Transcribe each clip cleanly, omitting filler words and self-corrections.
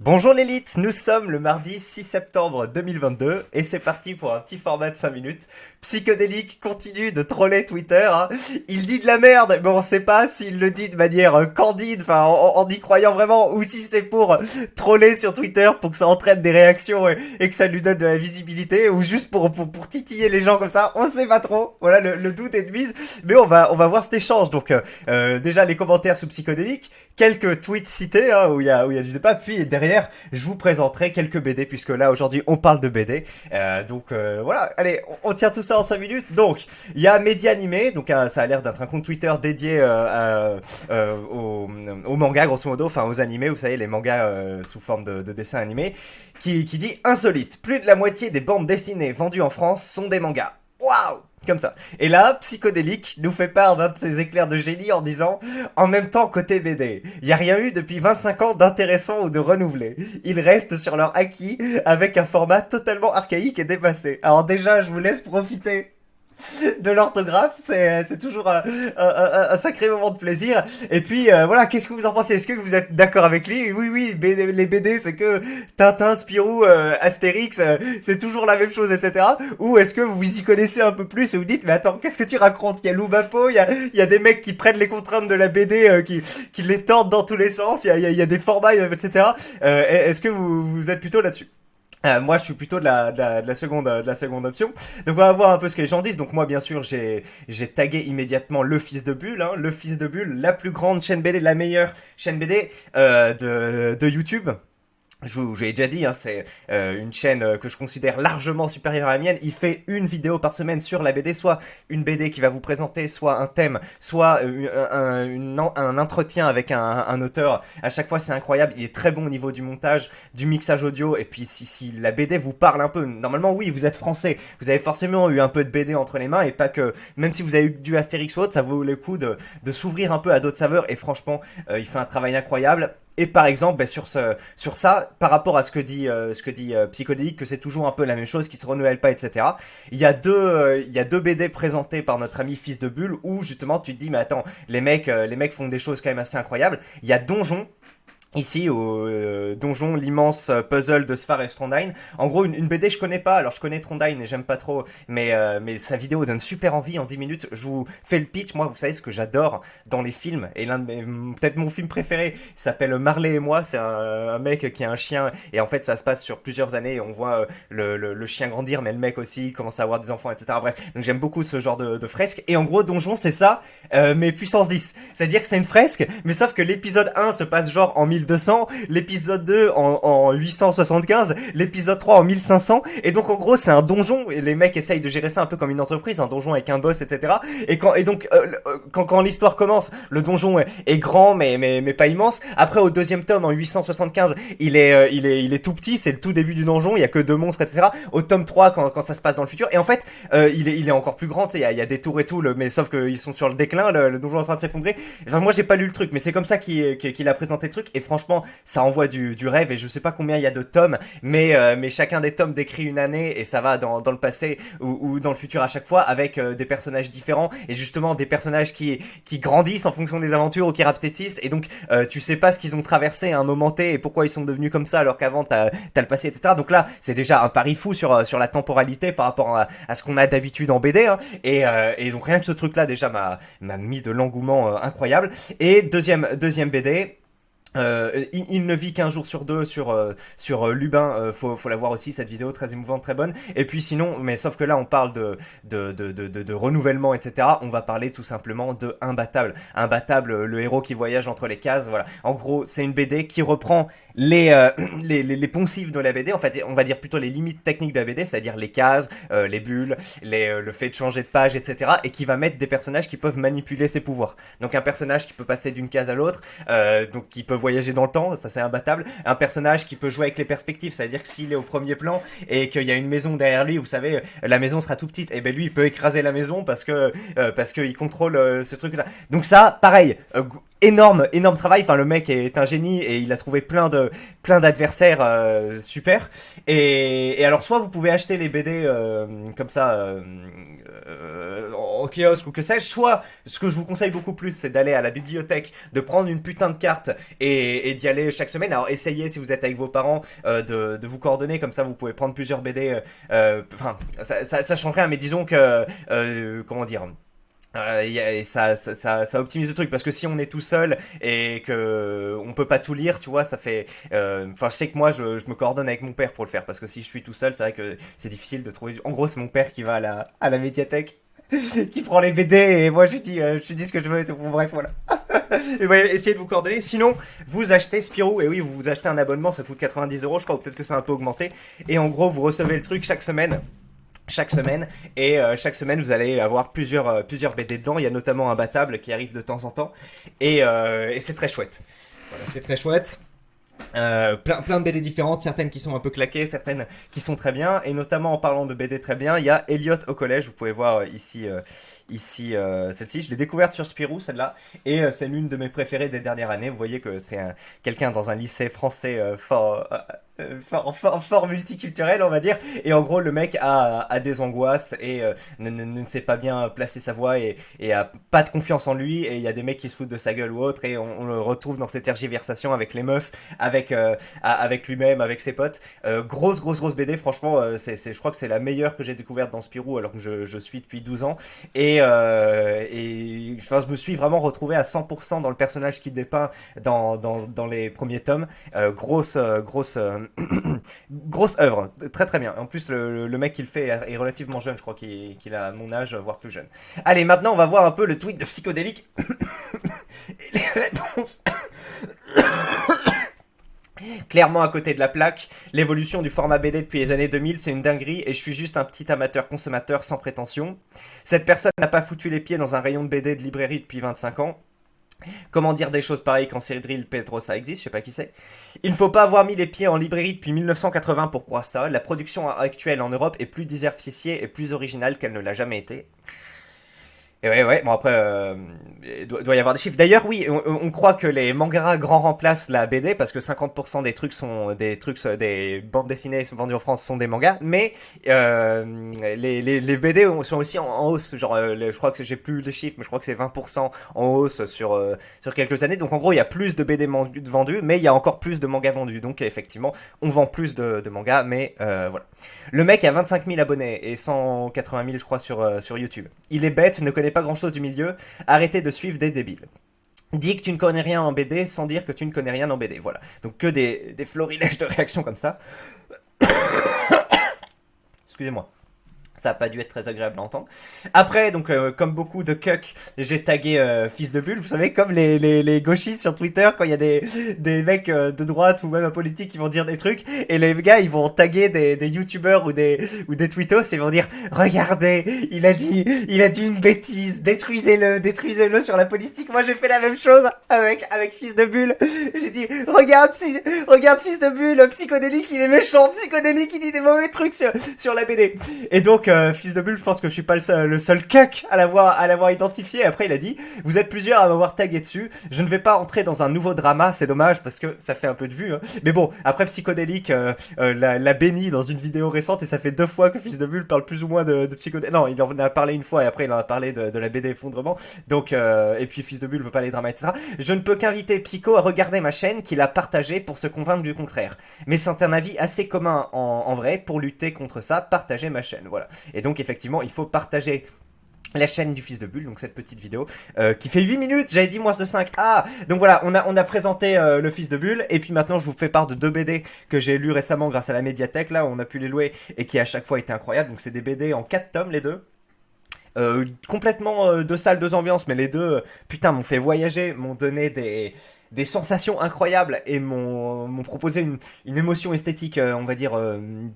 Bonjour l'élite, nous sommes le mardi 6 septembre 2022 et c'est parti pour un petit format de 5 minutes. Psychodélique continue de troller Twitter, hein. Il dit de la merde, mais on sait pas s'il le dit de manière candide, enfin en y croyant vraiment, ou si c'est pour troller sur Twitter pour que ça entraîne des réactions et que ça lui donne de la visibilité, ou juste pour titiller les gens comme ça, on sait pas trop. Voilà, le doute est de mise, mais on va voir cet échange. Donc déjà les commentaires sous Psychodélique, quelques tweets cités hein, où il y a du débat, puis derrière je vous présenterai quelques BD puisque là aujourd'hui on parle de BD. Voilà, allez, on tient tout ça en 5 minutes. Donc il y a Média Animé, donc ça a l'air d'être un compte Twitter dédié au manga grosso modo, enfin aux animés, vous savez les mangas sous forme de dessins animés, qui dit insolite, plus de la moitié des bandes dessinées vendues en France sont des mangas. Waouh, comme ça. Et là, Psychodélique nous fait part d'un de ses éclairs de génie en disant en même temps côté BD, il y a rien eu depuis 25 ans d'intéressant ou de renouvelé. Ils restent sur leur acquis avec un format totalement archaïque et dépassé. Alors déjà, je vous laisse profiter de l'orthographe, c'est toujours un sacré moment de plaisir. Et puis voilà, qu'est-ce que vous en pensez? Est-ce que vous êtes d'accord avec lui? Oui, oui, les BD, c'est que Tintin, Spirou, Astérix, c'est toujours la même chose, etc. Ou est-ce que vous y connaissez un peu plus et vous dites, mais attends, qu'est-ce que tu racontes? Il y a Loubapo, il y a des mecs qui prennent les contraintes de la BD, qui les tordent dans tous les sens, il y a des formats, etc. Est-ce que vous êtes plutôt là-dessus? Moi, je suis plutôt de la seconde option. Donc, on va voir un peu ce que les gens disent. Donc, moi, bien sûr, j'ai tagué immédiatement le Fils de Bulle, hein, le Fils de Bulle, la plus grande chaîne BD, la meilleure chaîne BD de YouTube. Je vous l'ai déjà dit, hein, c'est une chaîne que je considère largement supérieure à la mienne. Il fait une vidéo par semaine sur la BD, soit une BD qui va vous présenter, soit un thème, soit un entretien avec un auteur. À chaque fois, c'est incroyable. Il est très bon au niveau du montage, du mixage audio. Et puis, si la BD vous parle un peu, normalement, oui, vous êtes français. Vous avez forcément eu un peu de BD entre les mains et pas que, même si vous avez eu du Astérix ou autre, ça vaut le coup de s'ouvrir un peu à d'autres saveurs. Et franchement, il fait un travail incroyable. Et par exemple, sur ça, par rapport à ce que dit Psychodélique, que c'est toujours un peu la même chose, qui se renouvelle pas, etc. Il y a deux BD présentés par notre ami Fils de Bulle où justement tu te dis mais attends, les mecs font des choses quand même assez incroyables. Il y a Donjon. Ici, au donjon, l'immense puzzle de Sfar et Trondheim. En gros, une BD je connais pas, alors je connais Trondheim et j'aime pas trop, mais sa vidéo donne super envie en 10 minutes. Je vous fais le pitch, moi vous savez ce que j'adore dans les films, et peut-être mon film préféré, s'appelle Marley et moi, c'est un mec qui a un chien, et en fait ça se passe sur plusieurs années, et on voit le chien grandir, mais le mec aussi commence à avoir des enfants, etc. Bref, donc j'aime beaucoup ce genre de fresque, et en gros, donjon c'est ça, mais puissance 10. C'est-à-dire que c'est une fresque, mais sauf que l'épisode 1 se passe genre en 1200, l'épisode 2 en 875, l'épisode 3 en 1500, et donc en gros c'est un donjon, et les mecs essayent de gérer ça un peu comme une entreprise, un donjon avec un boss, etc. Et donc quand l'histoire commence, le donjon est grand mais pas immense. Après au deuxième tome en 875, il est tout petit, c'est le tout début du donjon, il y a que deux monstres, etc. Au tome 3 quand ça se passe dans le futur, et en fait il est encore plus grand, tu sais, il y a des tours et tout, mais sauf qu'ils sont sur le déclin, le donjon est en train de s'effondrer. Enfin moi j'ai pas lu le truc, mais c'est comme ça qu'il a présenté le truc, et franchement ça envoie du rêve. Et je sais pas combien il y a de tomes, mais chacun des tomes décrit une année, et ça va dans le passé ou dans le futur à chaque fois, avec des personnages différents, et justement des personnages qui grandissent en fonction des aventures ou qui rapetissent, et donc tu sais pas ce qu'ils ont traversé à un moment T et pourquoi ils sont devenus comme ça alors qu'avant t'as le passé, etc. Donc là c'est déjà un pari fou sur la temporalité par rapport à ce qu'on a d'habitude en BD, hein. Et donc rien que ce truc là déjà m'a mis de l'engouement incroyable. Et deuxième BD, il ne vit qu'un jour sur deux sur Lubin. Faut la voir aussi, cette vidéo très émouvante, très bonne. Et puis sinon, mais sauf que là on parle de renouvellement, etc. On va parler tout simplement de Imbattable, le héros qui voyage entre les cases. Voilà, en gros c'est une BD qui reprend les poncifs de la BD, en fait on va dire plutôt les limites techniques de la BD, c'est-à-dire les cases, les bulles, le fait de changer de page, etc. Et qui va mettre des personnages qui peuvent manipuler ses pouvoirs. Donc un personnage qui peut passer d'une case à l'autre, donc qui peut voyager dans le temps, ça c'est imbattable. Un personnage qui peut jouer avec les perspectives, c'est-à-dire que s'il est au premier plan et qu'il y a une maison derrière lui, vous savez, la maison sera tout petite, et ben lui il peut écraser la maison parce qu'il contrôle ce truc-là. Donc ça, pareil, énorme travail. Enfin, le mec est un génie et il a trouvé plein d'adversaires super. Et alors, soit vous pouvez acheter les BD comme ça au kiosque ou que sais-je, soit ce que je vous conseille beaucoup plus, c'est d'aller à la bibliothèque, de prendre une putain de carte et d'y aller chaque semaine. Alors essayez si vous êtes avec vos parents de vous coordonner, comme ça vous pouvez prendre plusieurs BD. Enfin, ça change rien, mais disons que comment dire. Et ça optimise le truc parce que si on est tout seul et que on peut pas tout lire, tu vois, ça fait. Enfin, je sais que moi, je me coordonne avec mon père pour le faire parce que si je suis tout seul, c'est vrai que c'est difficile de trouver. En gros, c'est mon père qui va à la médiathèque, qui prend les BD et moi je lui dis ce que je veux et tout. Bon, bref, voilà. Et voilà, essayez de vous coordonner. Sinon, vous achetez Spirou et oui, vous achetez un abonnement, ça coûte 90 €, je crois, ou peut-être que c'est un peu augmenté. Et en gros, vous recevez le truc chaque semaine et chaque semaine vous allez avoir plusieurs BD dedans. Il y a notamment un Battable qui arrive de temps en temps et c'est très chouette. Voilà, c'est très chouette. Plein de BD différentes, certaines qui sont un peu claquées, certaines qui sont très bien, et notamment en parlant de BD très bien, il y a Elliot au collège, vous pouvez voir ici celle-ci, je l'ai découverte sur Spirou celle-là, et c'est l'une de mes préférées des dernières années. Vous voyez que c'est quelqu'un dans un lycée français fort multiculturel, on va dire, et en gros le mec a des angoisses et ne sait pas bien placer sa voix et a pas de confiance en lui, et il y a des mecs qui se foutent de sa gueule ou autre, et on le retrouve dans ces tergiversations avec les meufs, avec lui-même, avec ses potes. Grosse BD, franchement, je crois que c'est la meilleure que j'ai découverte dans Spirou, alors que je suis depuis 12 ans. Et enfin, je me suis vraiment retrouvé à 100% dans le personnage qu'il dépeint dans les premiers tomes. Grosse œuvre, très très bien. En plus, le mec qui le fait est relativement jeune, je crois qu'il a mon âge, voire plus jeune. Allez, maintenant on va voir un peu le tweet de Psychodélique et les réponses. Clairement à côté de la plaque, l'évolution du format BD depuis les années 2000, c'est une dinguerie et je suis juste un petit amateur consommateur sans prétention. Cette personne n'a pas foutu les pieds dans un rayon de BD de librairie depuis 25 ans. Comment dire des choses pareilles quand Cyril Pedrosa existe, je sais pas qui c'est. Il ne faut pas avoir mis les pieds en librairie depuis 1980 pour croire ça. La production actuelle en Europe est plus diversifiée et plus originale qu'elle ne l'a jamais été. Et ouais, bon après, doit y avoir des chiffres. D'ailleurs, oui, on croit que les mangaras grand remplacent la BD parce que 50% des bandes dessinées vendues en France sont des mangas, mais les BD sont aussi en hausse. Genre, je crois que j'ai plus les chiffres, mais je crois que c'est 20% en hausse sur quelques années. Donc en gros, il y a plus de BD vendus, mais il y a encore plus de mangas vendus. Donc effectivement, on vend plus de mangas, mais voilà. Le mec a 25 000 abonnés et 180 000, je crois, sur YouTube. Il est bête, ne connaît pas grand chose du milieu, arrêtez de suivre des débiles. Dis que tu ne connais rien en BD sans dire que tu ne connais rien en BD, voilà. Donc que des florilèges de réactions comme ça. Excusez-moi. Ça a pas dû être très agréable à entendre. Après, donc, comme beaucoup de cucks, j'ai tagué Fils de Bulle. Vous savez, comme les gauchistes sur Twitter, quand il y a des mecs de droite ou même à politique qui vont dire des trucs, et les gars, ils vont taguer des youtubeurs ou des tweetos et ils vont dire, regardez, il a dit une bêtise, détruisez-le sur la politique. Moi, j'ai fait la même chose avec Fils de Bulle. J'ai dit, regarde Fils de Bulle, Psychodélique, il est méchant, Psychodélique, il dit des mauvais trucs sur la BD. Et donc, Fils de Bulle, je pense que je suis pas le seul cuck à l'avoir identifié. Après, il a dit, vous êtes plusieurs à m'avoir tagué dessus. Je ne vais pas entrer dans un nouveau drama, c'est dommage parce que ça fait un peu de vues. Hein. Mais bon, après Psychodélique l'a béni dans une vidéo récente et ça fait 2 fois que Fils de Bulle parle plus ou moins de Psychodélique. Non, il en a parlé une fois et après il en a parlé de la BD Effondrement. Donc, et puis Fils de Bulle veut pas les dramas, etc. Je ne peux qu'inviter Psycho à regarder ma chaîne qu'il a partagée pour se convaincre du contraire. Mais c'est un avis assez commun en vrai. Pour lutter contre ça, partagez ma chaîne. Voilà. Et donc effectivement, il faut partager la chaîne du Fils de Bulle, donc cette petite vidéo qui fait 8 minutes, j'avais dit moins de 5. Ah, donc voilà, on a présenté le Fils de Bulle, et puis maintenant je vous fais part de 2 BD que j'ai lus récemment grâce à la médiathèque, là, on a pu les louer, et qui à chaque fois étaient incroyables. Donc c'est des BD en 4 tomes les deux. Complètement de salles, 2 ambiances, mais les deux, putain, m'ont fait voyager, m'ont donné des sensations incroyables et m'ont proposé une émotion esthétique, on va dire,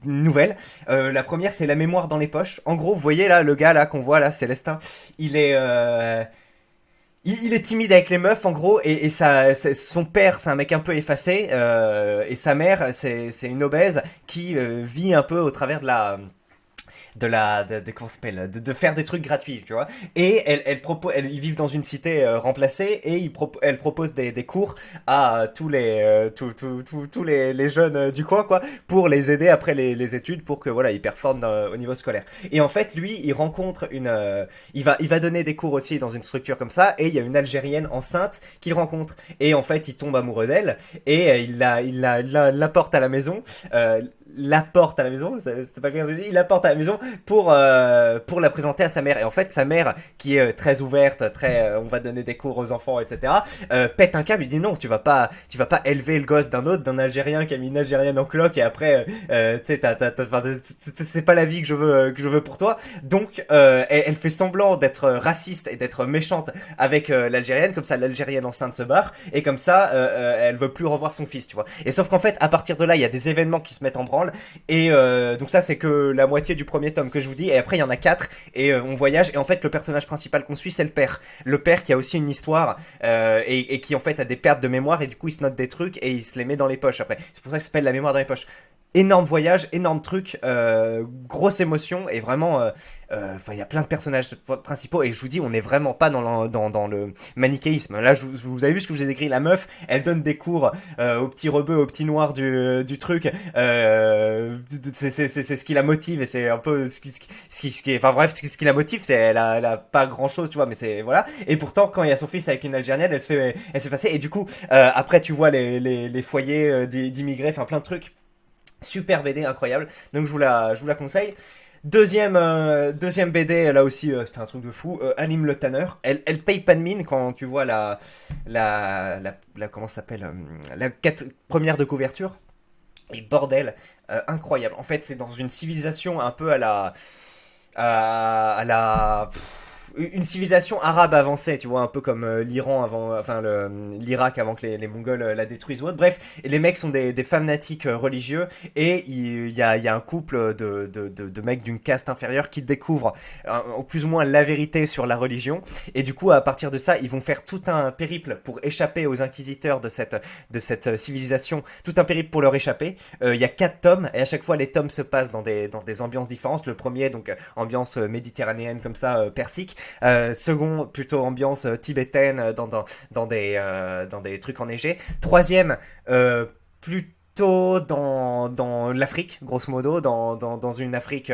nouvelle. La première, c'est La mémoire dans les poches. En gros, vous voyez là, le gars là qu'on voit là, Célestin, il est... il est timide avec les meufs en gros et son père c'est un mec un peu effacé et sa mère c'est une obèse qui vit un peu au travers de comment ça s'appelle, de faire des trucs gratuits, tu vois. Et ils vivent dans une cité remplacée et elle propose des cours à tous les jeunes du coin, quoi, pour les aider après les études, pour que voilà, ils performent au niveau scolaire. Et en fait, lui, il rencontre il va donner des cours aussi dans une structure comme ça, et il y a une Algérienne enceinte qu'il rencontre. Et en fait, il tombe amoureux d'elle, et l'apporte à la maison. L'apporte à la maison, c'est pas clair ce que je dis, il l'apporte à la maison pour la présenter à sa mère. Et en fait, sa mère, qui est très ouverte, on va donner des cours aux enfants, etc., pète un câble, il dit non, tu vas pas élever le gosse d'un autre, d'un Algérien qui a mis une Algérienne en cloque, et après, tu sais, c'est pas la vie que je veux pour toi. Donc, elle fait semblant d'être raciste et d'être méchante avec l'Algérienne, comme ça l'Algérienne enceinte se barre, et comme ça, elle veut plus revoir son fils, tu vois. Et sauf qu'en fait, à partir de là, il y a des événements qui se mettent en branle. Et donc ça c'est que la moitié du premier tome que je vous dis, et après il y en a 4 et on voyage, et en fait le personnage principal qu'on suit c'est le père qui a aussi une histoire et qui en fait a des pertes de mémoire, et du coup il se note des trucs et il se les met dans les poches après, c'est pour ça que ça s'appelle La mémoire dans les poches. Énorme voyage, énorme truc, grosse émotion, et vraiment enfin il y a plein de personnages principaux, et je vous dis on n'est vraiment pas dans le manichéisme. Là vous avez vu ce que je vous ai décrit, la meuf elle donne des cours aux petits rebeux, aux petits noirs du truc, c'est ce qui la motive, et c'est un peu ce qui est, enfin bref, ce qui la motive, c'est elle a pas grand chose, tu vois, mais c'est voilà. Et pourtant quand il y a son fils avec une Algérienne, elle se fait passer, et du coup après tu vois les foyers d'immigrés, enfin plein de trucs. Super BD, incroyable. Donc je vous la conseille. Deuxième BD, là aussi, c'était un truc de fou. Anime le Tanner. Elle paye pas de mine quand tu vois comment ça s'appelle, première de couverture. Et bordel, incroyable. En fait, c'est dans une civilisation un peu une civilisation arabe avancée, tu vois, un peu comme l'Iran avant, enfin l'Irak avant que les Mongols la détruisent ou autre. Bref, et les mecs sont des fanatiques religieux, et il y a un couple de mecs d'une caste inférieure qui découvrent plus ou moins la vérité sur la religion, et du coup à partir de ça ils vont faire tout un périple pour échapper aux inquisiteurs de cette civilisation, tout un périple pour leur échapper. Il y a 4 tomes, et à chaque fois les tomes se passent dans des ambiances différentes. Le premier donc ambiance méditerranéenne comme ça, persique. Second, plutôt ambiance tibétaine, dans des trucs enneigés. Troisième, plutôt dans l'Afrique, grosso modo, dans une Afrique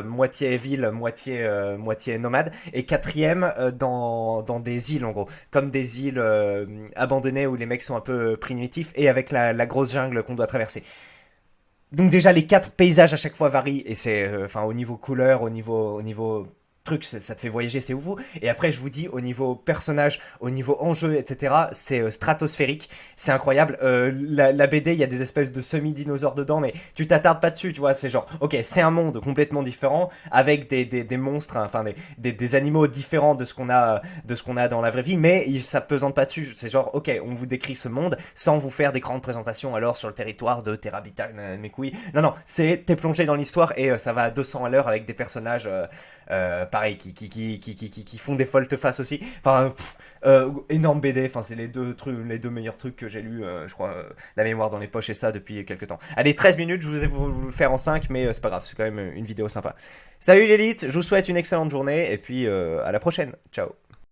moitié ville, moitié nomade. Et quatrième, dans des îles, en gros, comme des îles abandonnées où les mecs sont un peu primitifs, et avec la grosse jungle qu'on doit traverser. Donc déjà les 4 paysages à chaque fois varient, et c'est enfin au niveau couleur, au niveau truc, ça te fait voyager, c'est ouf. Et après je vous dis, au niveau personnage, au niveau enjeu, etc., c'est stratosphérique, c'est incroyable. La BD, il y a des espèces de semi-dinosaures dedans, mais tu t'attardes pas dessus, tu vois. C'est genre, ok, c'est un monde complètement différent, avec des monstres, hein, enfin des animaux différents de ce qu'on a dans la vraie vie, mais ça pesante pas dessus. C'est genre, ok, on vous décrit ce monde sans vous faire des grandes présentations alors sur le territoire de Terabita, mes couilles. Non, t'es plongé dans l'histoire, et ça va à 200 à l'heure, avec des personnages pareil, qui font des volte-face aussi. Enfin, énorme BD. Enfin, c'est les deux meilleurs trucs que j'ai lus, je crois. La mémoire dans les poches, et ça depuis quelques temps. Allez, 13 minutes, je vous ai voulu le faire en 5, mais c'est pas grave, c'est quand même une vidéo sympa. Salut l'élite, je vous souhaite une excellente journée, et puis à la prochaine. Ciao.